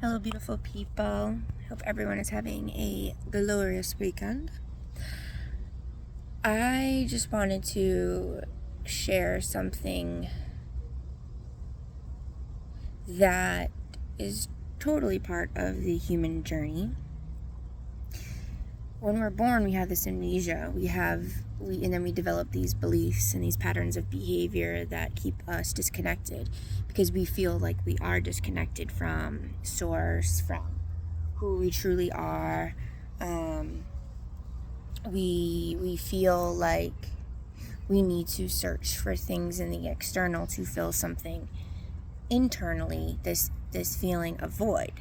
Hello, beautiful people. Hope everyone is having a glorious weekend. I just wanted to share something that is totally part of the human journey. When we're born, we have this amnesia. And then we develop these beliefs and these patterns of behavior that keep us disconnected because we feel like we are disconnected from source, from who we truly are. We feel like we need to search for things in the external to fill something internally, this feeling of void.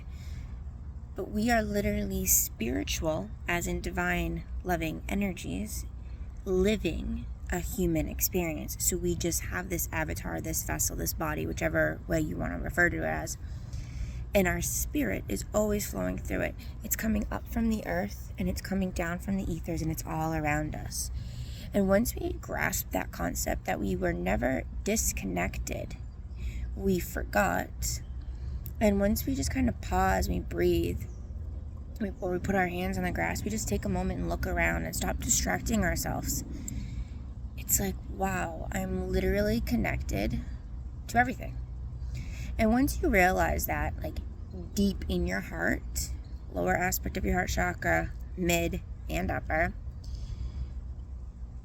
But we are literally spiritual, as in divine loving energies, living a human experience. So we just have this avatar, this vessel, this body, whichever way you want to refer to it as. And our spirit is always flowing through it. It's coming up from the earth and it's coming down from the ethers, and it's all around us. And once we grasp that concept that we were never disconnected, we forgot. And once we just kind of pause, we breathe, or we put our hands on the grass, we just take a moment and look around and stop distracting ourselves. It's like, wow, I'm literally connected to everything. And once you realize that, like deep in your heart, lower aspect of your heart chakra, mid and upper,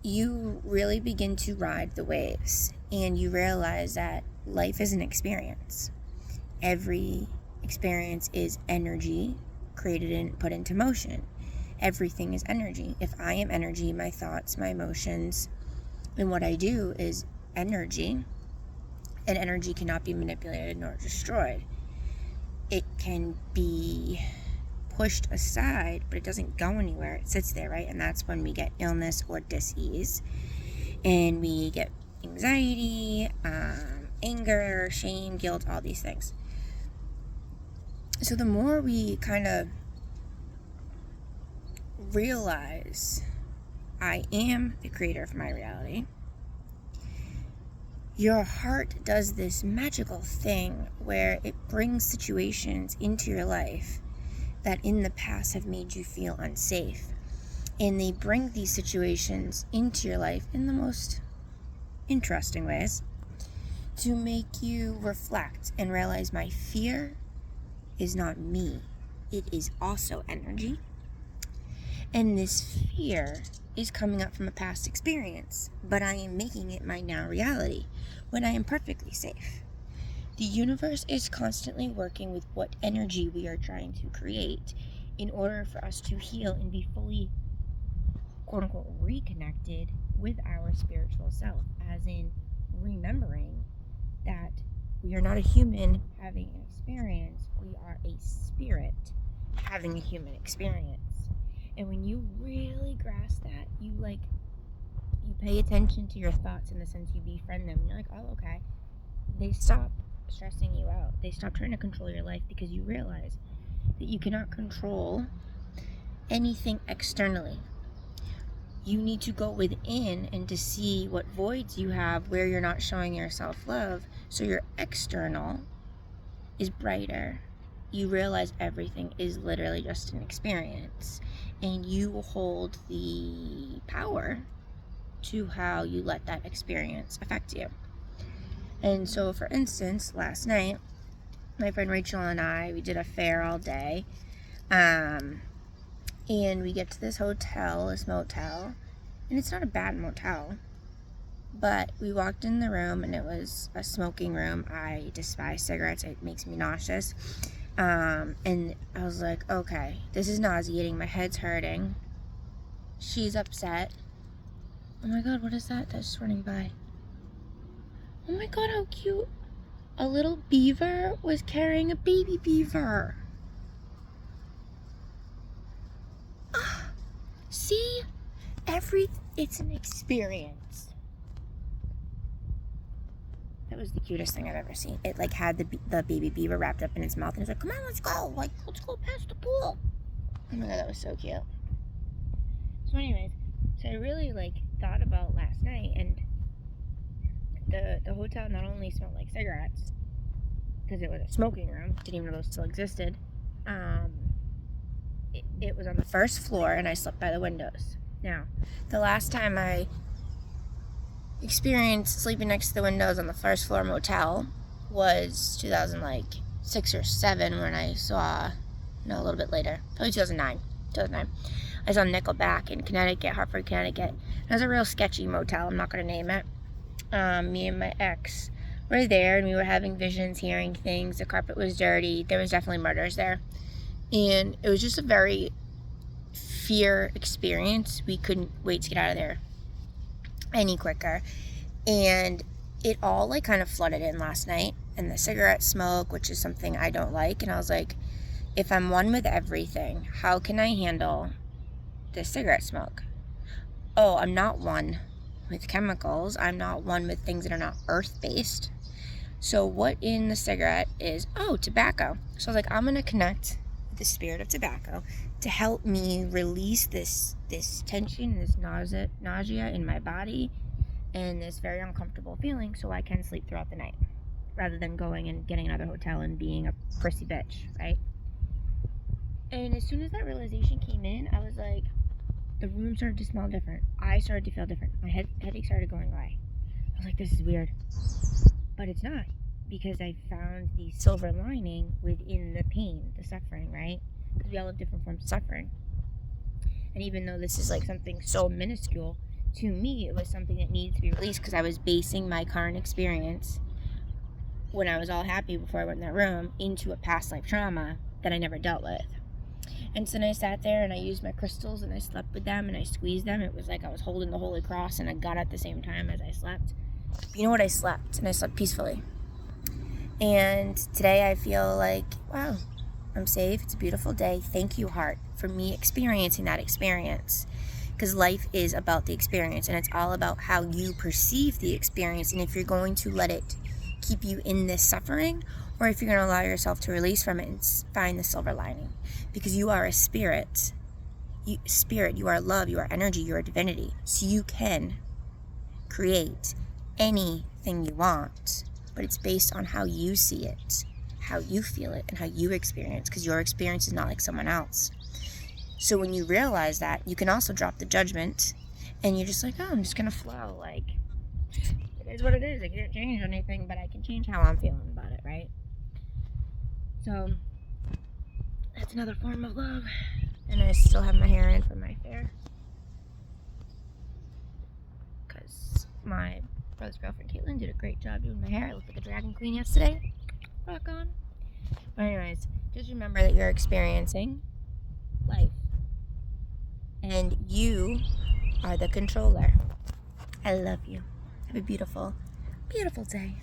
you really begin to ride the waves, and you realize that life is an experience. Every experience is energy created and put into motion. Everything is energy. If I am energy, my thoughts, my emotions, and what I do is energy. And energy cannot be manipulated nor destroyed. It can be pushed aside, but it doesn't go anywhere. It sits there, right? And that's when we get illness or dis-ease. And we get anxiety, anger, shame, guilt, all these things. So the more we kind of realize I am the creator of my reality, your heart does this magical thing where it brings situations into your life that in the past have made you feel unsafe. And they bring these situations into your life in the most interesting ways to make you reflect and realize my fear is not me. It is also energy. And this fear is coming up from a past experience, but I am making it my now reality when I am perfectly safe. The universe is constantly working with what energy we are trying to create in order for us to heal and be fully, quote unquote, reconnected with our spiritual self, as in remembering that we are not a human having an experience, we are a spirit having a human experience. And when you really grasp that, you pay attention to your thoughts in the sense you befriend them. You're like, oh, okay. They stop stressing you out. They stop trying to control your life because you realize that you cannot control anything externally. You need to go within and to see what voids you have where you're not showing yourself love, so your external is brighter. You realize everything is literally just an experience, and you hold the power to how you let that experience affect you. And so, for instance, last night, my friend Rachel and I, we did a fair all day, and we get to this motel, and it's not a bad motel, but we walked in the room, and it was a smoking room. I despise cigarettes. It makes me nauseous. And I was like, okay, this is nauseating. My head's hurting. She's upset. Oh my god, what is that? That's just running by. Oh my god, how cute. A little beaver was carrying a baby beaver. See? It's an experience. That was the cutest thing I've ever seen. It had the baby beaver wrapped up in its mouth, and it's like, come on, let's go. Let's go past the pool. Oh my god, that was so cute. So anyways, so I really thought about last night, and the hotel not only smelled like cigarettes, because it was a smoking room. Didn't even know those still existed. It was on the first floor, and I slept by the windows. Now, the last time I experienced sleeping next to the windows on the first floor motel was 2006 or 7 when I saw, no, a little bit later, probably 2009. I saw Nickelback in Connecticut, Hartford, Connecticut. It was a real sketchy motel. I'm not going to name it. Me and my ex were there, and we were having visions, hearing things. The carpet was dirty. There was definitely murders there. And it was just a very fear experience. We couldn't wait to get out of there any quicker. And it all like kind of flooded in last night. And the cigarette smoke, which is something I don't like. And I was like, if I'm one with everything, how can I handle this cigarette smoke? Oh, I'm not one with chemicals. I'm not one with things that are not earth-based. So what in the cigarette is, tobacco. So I was like, I'm going to connect the spirit of tobacco to help me release this tension, this nausea in my body, and this very uncomfortable feeling, so I can sleep throughout the night, rather than going and getting another hotel and being a prissy bitch, right? And as soon as that realization came in, I was like, the room started to smell different. I started to feel different. My headache started going away. I was like, this is weird. But it's not, because I found the silver lining within the pain, the suffering, right? Because we all have different forms of suffering. And even though this is like something so minuscule, to me it was something that needed to be released, because I was basing my current experience, when I was all happy before I went in that room, into a past life trauma that I never dealt with. And so then I sat there and I used my crystals and I slept with them and I squeezed them. It was like I was holding the Holy Cross and I got at the same time as I slept. But you know what? I slept, and I slept peacefully. And today I feel like, wow, I'm safe. It's a beautiful day. Thank you, heart, for me experiencing that experience. Because life is about the experience, and it's all about how you perceive the experience, and if you're going to let it keep you in this suffering, or if you're going to allow yourself to release from it and find the silver lining. Because you are a spirit. You are love, you are energy, you are divinity. So you can create anything you want, but it's based on how you see it, how you feel it, and how you experience, because your experience is not like someone else. So when you realize that, you can also drop the judgment, and you're just like, oh, I'm just going to flow. Like, it is what it is. I can't change anything, but I can change how I'm feeling about it, right? So that's another form of love. And I still have my hair in from my fair, because my brother's girlfriend Caitlin did a great job doing my hair. I looked like a dragon queen yesterday. Rock on. But anyways, just remember that you're experiencing life, and you are the controller. I love you. Have a beautiful, beautiful day.